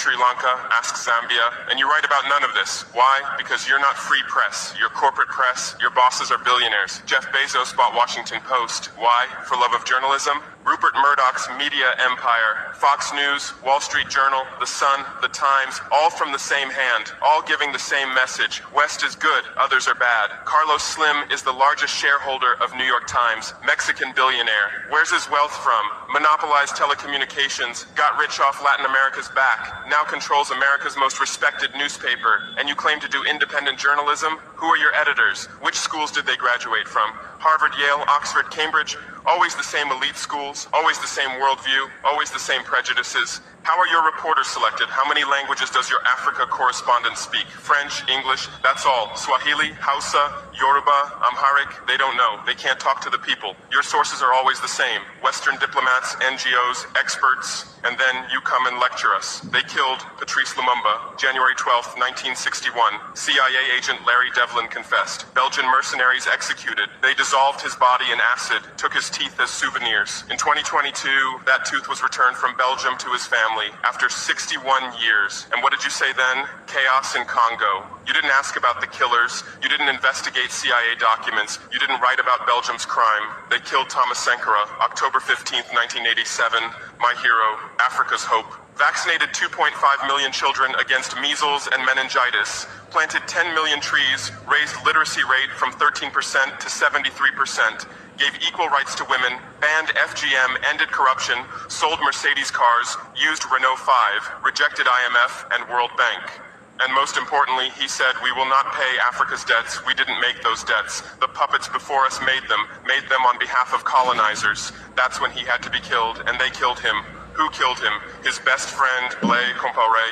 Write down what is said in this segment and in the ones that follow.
Sri Lanka, ask Zambia, and you write about none of this. Why? Because you're not free press. You're corporate press. Your bosses are billionaires. Jeff Bezos bought Washington Post. Why? For love of journalism? Rupert Murdoch's media empire, Fox News, Wall Street Journal, The Sun, The Times, all from the same hand, all giving the same message. West is good, others are bad. Carlos Slim is the largest shareholder of New York Times, Mexican billionaire. Where's his wealth from? Monopolized telecommunications, got rich off Latin America's back, now controls America's most respected newspaper. And you claim to do independent journalism? Who are your editors? Which schools did they graduate from? Harvard, Yale, Oxford, Cambridge? Always the same elite schools, always the same worldview, always the same prejudices. How are your reporters selected? How many languages does your Africa correspondent speak? French, English, that's all. Swahili, Hausa, Yoruba, Amharic, they don't know. They can't talk to the people. Your sources are always the same. Western diplomats, NGOs, experts, and then you come and lecture us. They killed Patrice Lumumba, January 12, 1961. CIA agent Larry Devlin confessed. Belgian mercenaries executed. They dissolved his body in acid, took his teeth as souvenirs. In 2022, that tooth was returned from Belgium to his family after 61 years. And what did you say then? Chaos in Congo. You didn't ask about the killers. You didn't investigate CIA documents. You didn't write about Belgium's crime. They killed Thomas Sankara, October 15th, 1987. My hero, Africa's hope. Vaccinated 2.5 million children against measles and meningitis, planted 10 million trees, raised literacy rate from 13% to 73%, gave equal rights to women, banned FGM, ended corruption, sold Mercedes cars, used Renault 5, rejected IMF and World Bank. And most importantly, he said, we will not pay Africa's debts. We didn't make those debts. The puppets before us made them on behalf of colonizers. That's when he had to be killed, and they killed him. Who killed him? His best friend, Blaise Compaoré.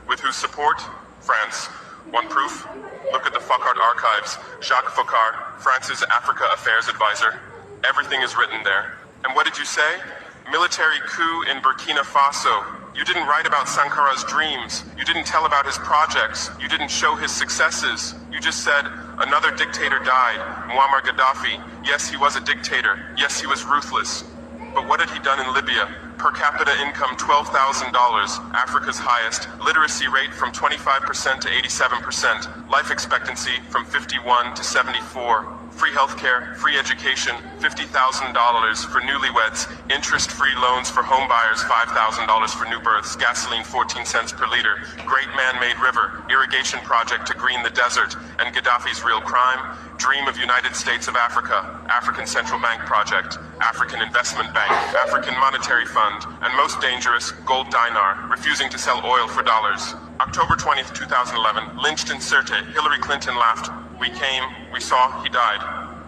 With whose support? France. One proof? Look at the Foucault archives. Jacques Faucard, France's Africa Affairs advisor. Everything is written there. And what did you say? Military coup in Burkina Faso. You didn't write about Sankara's dreams. You didn't tell about his projects. You didn't show his successes. You just said, another dictator died, Muammar Gaddafi. Yes, he was a dictator. Yes, he was ruthless. But what had he done in Libya? Per capita income $12,000, Africa's highest. Literacy rate from 25% to 87%. Life expectancy from 51 to 74. Free healthcare, free education, $50,000 for newlyweds, interest-free loans for home buyers, $5,000 for new births, gasoline 14 cents per liter, great man-made river, irrigation project to green the desert, and Gaddafi's real crime, dream of United States of Africa, African Central Bank project, African Investment Bank, African Monetary Fund, and most dangerous, gold dinar, refusing to sell oil for dollars. October 20th, 2011, lynched in Sirte, Hillary Clinton laughed. We came, we saw, he died.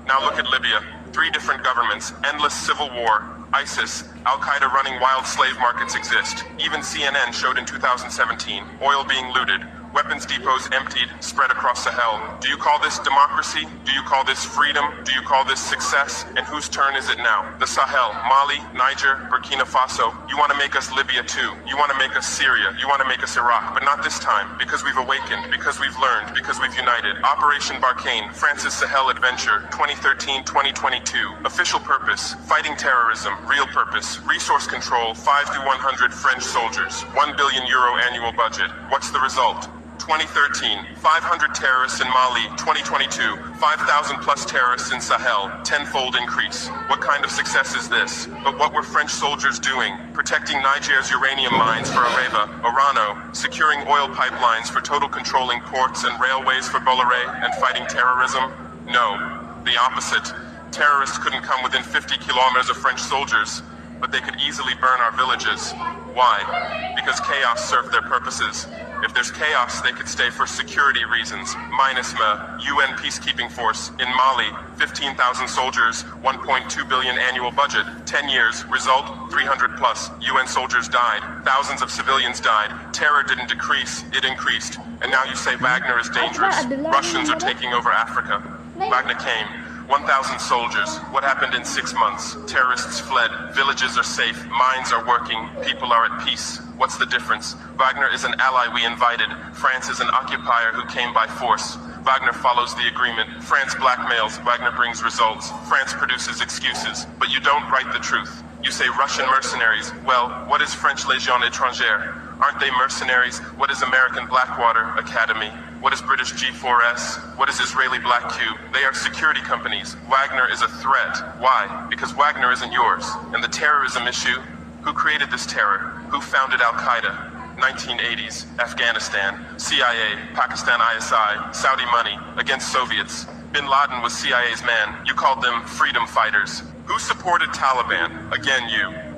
Now look at Libya. 3 different governments, endless civil war, ISIS, Al-Qaeda running wild slave markets exist. Even CNN showed in 2017, oil being looted, weapons depots emptied, spread across Sahel. Do you call this democracy? Do you call this freedom? Do you call this success? And whose turn is it now? The Sahel, Mali, Niger, Burkina Faso. You want to make us Libya too. You want to make us Syria. You want to make us Iraq. But not this time, because we've awakened, because we've learned, because we've united. Operation Barkhane, France's Sahel adventure, 2013-2022. Official purpose, fighting terrorism. Real purpose, resource control, 5 to 100 French soldiers. €1 billion annual budget. What's the result? 2013, 500 terrorists in Mali. 2022, 5,000 plus terrorists in Sahel, tenfold increase. What kind of success is this? But what were French soldiers doing? Protecting Niger's uranium mines for Areva, Orano, securing oil pipelines for total controlling ports and railways for Bolloré, and fighting terrorism? No, the opposite. Terrorists couldn't come within 50 kilometers of French soldiers, but they could easily burn our villages. Why? Because chaos served their purposes. If there's chaos, they could stay for security reasons. MINUSMA, UN peacekeeping force. In Mali, 15,000 soldiers, 1.2 billion annual budget, 10 years, result, 300 plus. UN soldiers died, thousands of civilians died. Terror didn't decrease, it increased. And now you say Wagner is dangerous. Russians are taking over Africa. Wagner came. 1,000 soldiers. What happened in 6 months? Terrorists fled. Villages are safe. Mines are working. People are at peace. What's the difference? Wagner is an ally we invited. France is an occupier who came by force. Wagner follows the agreement. France blackmails. Wagner brings results. France produces excuses. But you don't write the truth. You say Russian mercenaries. Well, what is French Légion étrangère? Aren't they mercenaries? What is American Blackwater Academy? What is British G4S? What is Israeli Black Cube? They are security companies. Wagner is a threat. Why? Because Wagner isn't yours. And the terrorism issue? Who created this terror? Who founded Al-Qaeda? 1980s, Afghanistan, CIA, Pakistan ISI, Saudi money, against Soviets. Bin Laden was CIA's man. You called them freedom fighters. Who supported Taliban? Again, you.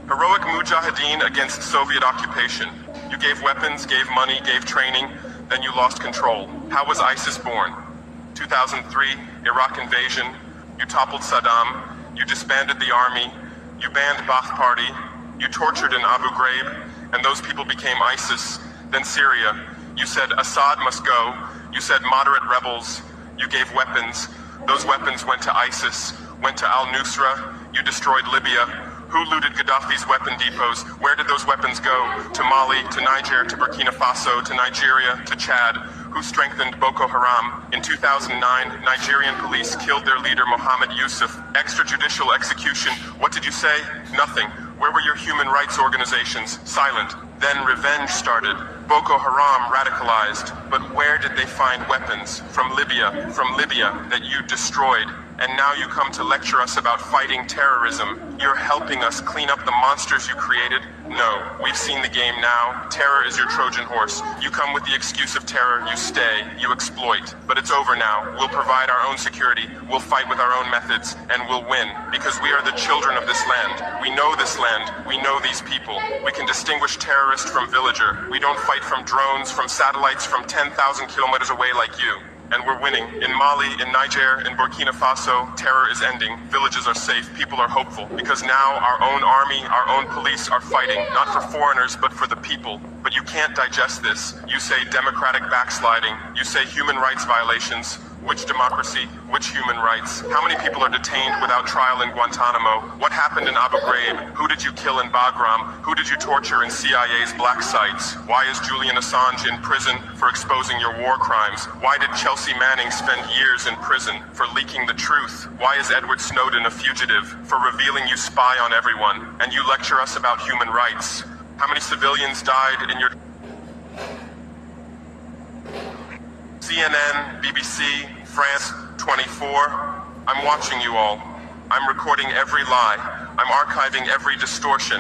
Heroic mujahideen against Soviet occupation. You gave weapons, gave money, gave training, then you lost control. How was ISIS born? 2003, Iraq invasion. You toppled Saddam. You disbanded the army. You banned Ba'ath Party. You tortured in Abu Ghraib, and those people became ISIS. Then Syria. You said Assad must go. You said moderate rebels. You gave weapons. Those weapons went to ISIS, went to al-Nusra. You destroyed Libya. Who looted Gaddafi's weapon depots? Where did those weapons go? To Mali, to Niger, to Burkina Faso, to Nigeria, to Chad? Who strengthened Boko Haram? In 2009, Nigerian police killed their leader Mohammed Yusuf. Extrajudicial execution. What did you say? Nothing. Where were your human rights organizations? Silent. Then revenge started. Boko Haram radicalized. But where did they find weapons? From Libya that you destroyed. And now you come to lecture us about fighting terrorism. You're helping us clean up the monsters you created? No, we've seen the game now. Terror is your Trojan horse. You come with the excuse of terror, you stay, you exploit. But it's over now. We'll provide our own security, we'll fight with our own methods, and we'll win. Because we are the children of this land. We know this land, we know these people. We can distinguish terrorist from villager. We don't fight from drones, from satellites, from 10,000 kilometers away like you. And we're winning. In Mali, in Niger, in Burkina Faso, terror is ending. Villages are safe. People are hopeful. Because now our own army, our own police are fighting, not for foreigners, but for the people. But you can't digest this. You say democratic backsliding. You say human rights violations. Which democracy? Which human rights? How many people are detained without trial in Guantanamo? What happened in Abu Ghraib? Who did you kill in Bagram? Who did you torture in CIA's black sites? Why is Julian Assange in prison for exposing your war crimes? Why did Chelsea Manning spend years in prison for leaking the truth? Why is Edward Snowden a fugitive for revealing you spy on everyone? And you lecture us about human rights. How many civilians died in your... CNN, BBC, France 24. I'm watching you all. I'm recording every lie. I'm archiving every distortion.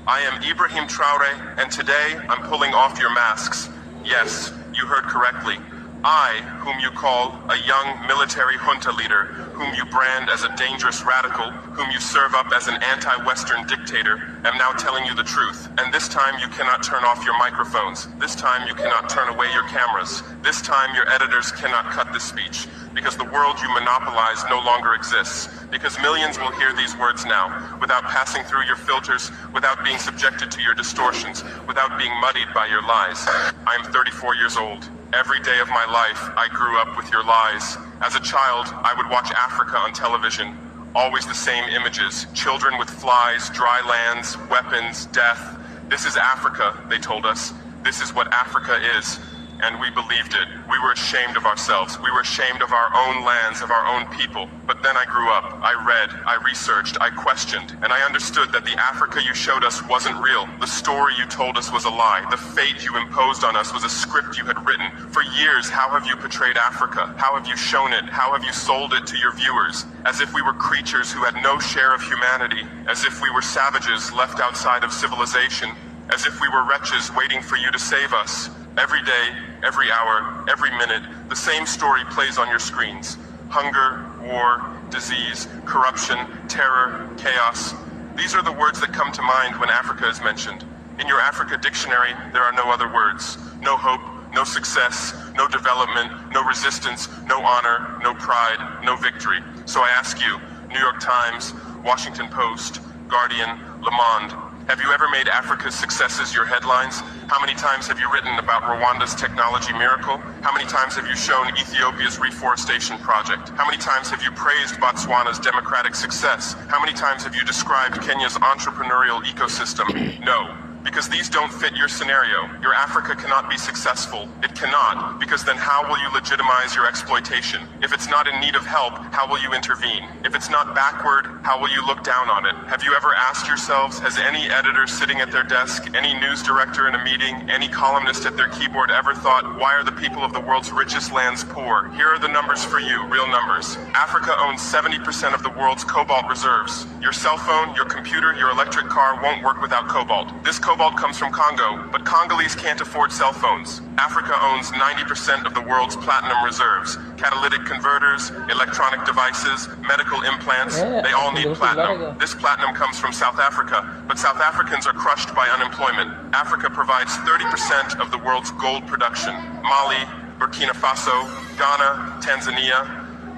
I am Ibrahim Traore, and today I'm pulling off your masks. Yes, you heard correctly. I, whom you call a young military junta leader, whom you brand as a dangerous radical, whom you serve up as an anti-Western dictator, am now telling you the truth. And this time you cannot turn off your microphones. This time you cannot turn away your cameras. This time your editors cannot cut this speech. Because the world you monopolize no longer exists. Because millions will hear these words now, without passing through your filters, without being subjected to your distortions, without being muddied by your lies. I am 34 years old. Every day of my life, I grew up with your lies. As a child, I would watch Africa on television. Always the same images. Children with flies, dry lands, weapons, death. This is Africa, they told us. This is what Africa is. And we believed it. We were ashamed of ourselves. We were ashamed of our own lands, of our own people. But then I grew up. I read, I researched, I questioned, and I understood that the Africa you showed us wasn't real. The story you told us was a lie. The fate you imposed on us was a script you had written. For years, how have you portrayed Africa? How have you shown it? How have you sold it to your viewers? As if we were creatures who had no share of humanity. As if we were savages left outside of civilization. As if we were wretches waiting for you to save us. Every day, every hour, every minute, the same story plays on your screens. Hunger, war, disease, corruption, terror, chaos. These are the words that come to mind when Africa is mentioned. In your Africa dictionary, there are no other words. No hope, no success, no development, no resistance, no honor, no pride, no victory. So I ask you, New York Times, Washington Post, Guardian, Le Monde, have you ever made Africa's successes your headlines? How many times have you written about Rwanda's technology miracle? How many times have you shown Ethiopia's reforestation project? How many times have you praised Botswana's democratic success? How many times have you described Kenya's entrepreneurial ecosystem? No, Because these don't fit your scenario. Your Africa cannot be successful. It cannot, because then how will you legitimize your exploitation? If it's not in need of help, how will you intervene? If it's not backward, how will you look down on it? Have you ever asked yourselves, has any editor sitting at their desk, any news director in a meeting, any columnist at their keyboard ever thought, why are the people of the world's richest lands poor? Here are the numbers for you, real numbers. Africa owns 70% of the world's cobalt reserves. Your cell phone, your computer, your electric car won't work without cobalt. This cobalt comes from Congo, but Congolese can't afford cell phones. Africa owns 90% of the world's platinum reserves. Catalytic converters, electronic devices, medical implants, they all need platinum. This platinum comes from South Africa, but South Africans are crushed by unemployment. Africa provides 30% of the world's gold production. Mali, Burkina Faso, Ghana, Tanzania.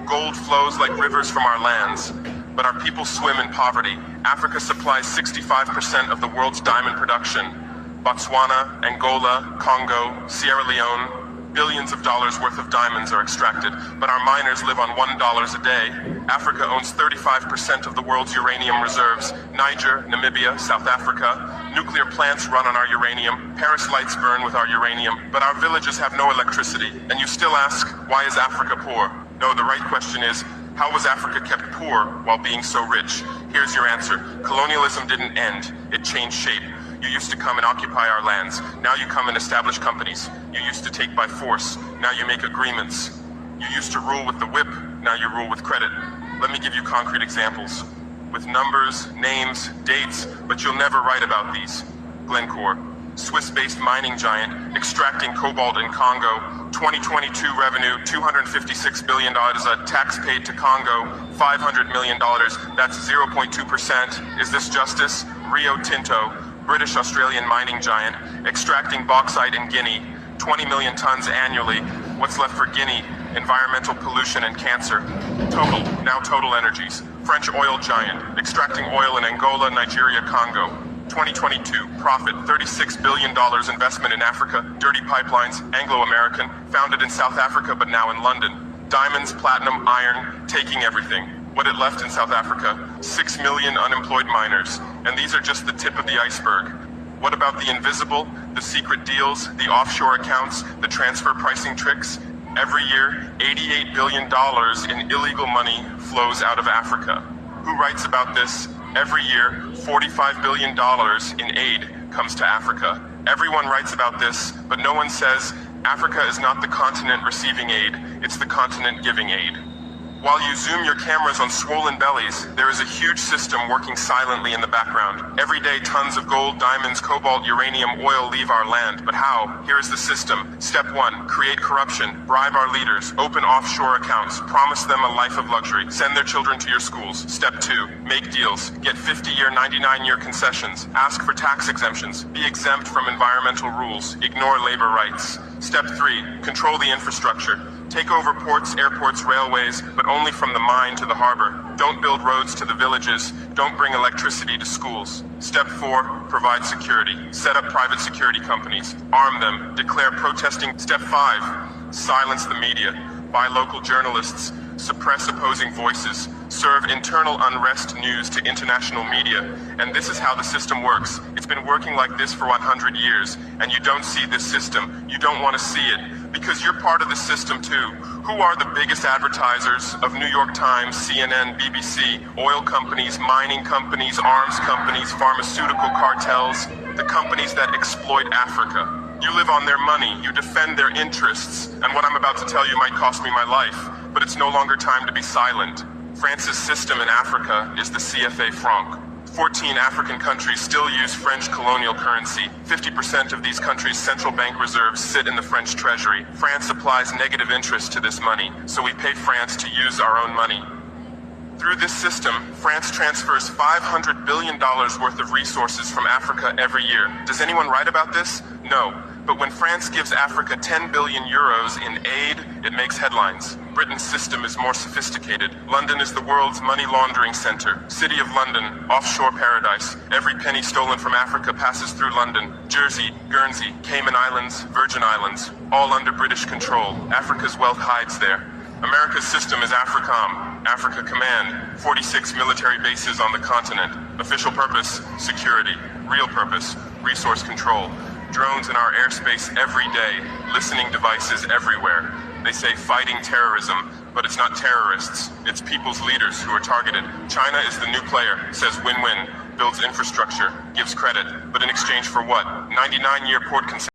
Gold flows like rivers from our lands, but our people swim in poverty. Africa supplies 65% of the world's diamond production. Botswana, Angola, Congo, Sierra Leone, billions of dollars worth of diamonds are extracted, but our miners live on $1 a day. Africa owns 35% of the world's uranium reserves. Niger, Namibia, South Africa. Nuclear plants run on our uranium. Paris lights burn with our uranium, but our villages have no electricity. And you still ask, why is Africa poor? No, the right question is, how was Africa kept poor while being so rich? Here's your answer. Colonialism didn't end, it changed shape. You used to come and occupy our lands. Now you come and establish companies. You used to take by force. Now you make agreements. You used to rule with the whip. Now you rule with credit. Let me give you concrete examples. With numbers, names, dates, but you'll never write about these. Glencore, Swiss-based mining giant, extracting cobalt in Congo. 2022 revenue, $256 billion. A tax paid to Congo, $500 million. That's 0.2%. Is this justice? Rio Tinto, British-Australian mining giant, extracting bauxite in Guinea, 20 million tons annually. What's left for Guinea? Environmental pollution and cancer. Total Energies, French oil giant, extracting oil in Angola, Nigeria, Congo. 2022, profit, $36 billion investment in Africa, dirty pipelines, Anglo-American, founded in South Africa but now in London. Diamonds, platinum, iron, taking everything. What it left in South Africa, 6 million unemployed miners. And these are just the tip of the iceberg. What about the invisible, the secret deals, the offshore accounts, the transfer pricing tricks? Every year, $88 billion in illegal money flows out of Africa. Who writes about this? Every year, $45 billion in aid comes to Africa. Everyone writes about this, but no one says Africa is not the continent receiving aid, it's the continent giving aid. While you zoom your cameras on swollen bellies, there is a huge system working silently in the background. Every day, tons of gold, diamonds, cobalt, uranium, oil leave our land. But how? Here is the system. Step 1, create corruption, bribe our leaders, open offshore accounts, promise them a life of luxury, send their children to your schools. Step 2, make deals, get 50-year, 99-year concessions, ask for tax exemptions, be exempt from environmental rules, ignore labor rights. Step 3, control the infrastructure. Take over ports, airports, railways, but only from the mine to the harbor. Don't build roads to the villages. Don't bring electricity to schools. Step 4, provide security. Set up private security companies. Arm them. Declare protesting. Step 5, silence the media. Buy local journalists. Suppress opposing voices. Serve internal unrest news to international media. And this is how the system works. It's been working like this for 100 years, and you don't see this system. You don't want to see it. Because you're part of the system too. Who are the biggest advertisers of New York Times, CNN, BBC, oil companies, mining companies, arms companies, pharmaceutical cartels, the companies that exploit Africa? You live on their money, you defend their interests, and what I'm about to tell you might cost me my life, but it's no longer time to be silent. France's system in Africa is the CFA franc. 14 African countries still use French colonial currency. 50% of these countries' central bank reserves sit in the French treasury. France applies negative interest to this money, so we pay France to use our own money. Through this system, France transfers $500 billion worth of resources from Africa every year. Does anyone write about this? No. But when France gives Africa 10 billion euros in aid, it makes headlines. Britain's system is more sophisticated. London is the world's money laundering center. City of London, offshore paradise. Every penny stolen from Africa passes through London. Jersey, Guernsey, Cayman Islands, Virgin Islands, all under British control. Africa's wealth hides there. America's system is AFRICOM, Africa Command, 46 military bases on the continent. Official purpose, security. Real purpose, resource control. Drones in our airspace every day, listening devices everywhere. They say fighting terrorism, but it's not terrorists. It's people's leaders who are targeted. China is the new player, says win-win, builds infrastructure, gives credit, but in exchange for what? 99-year port concession.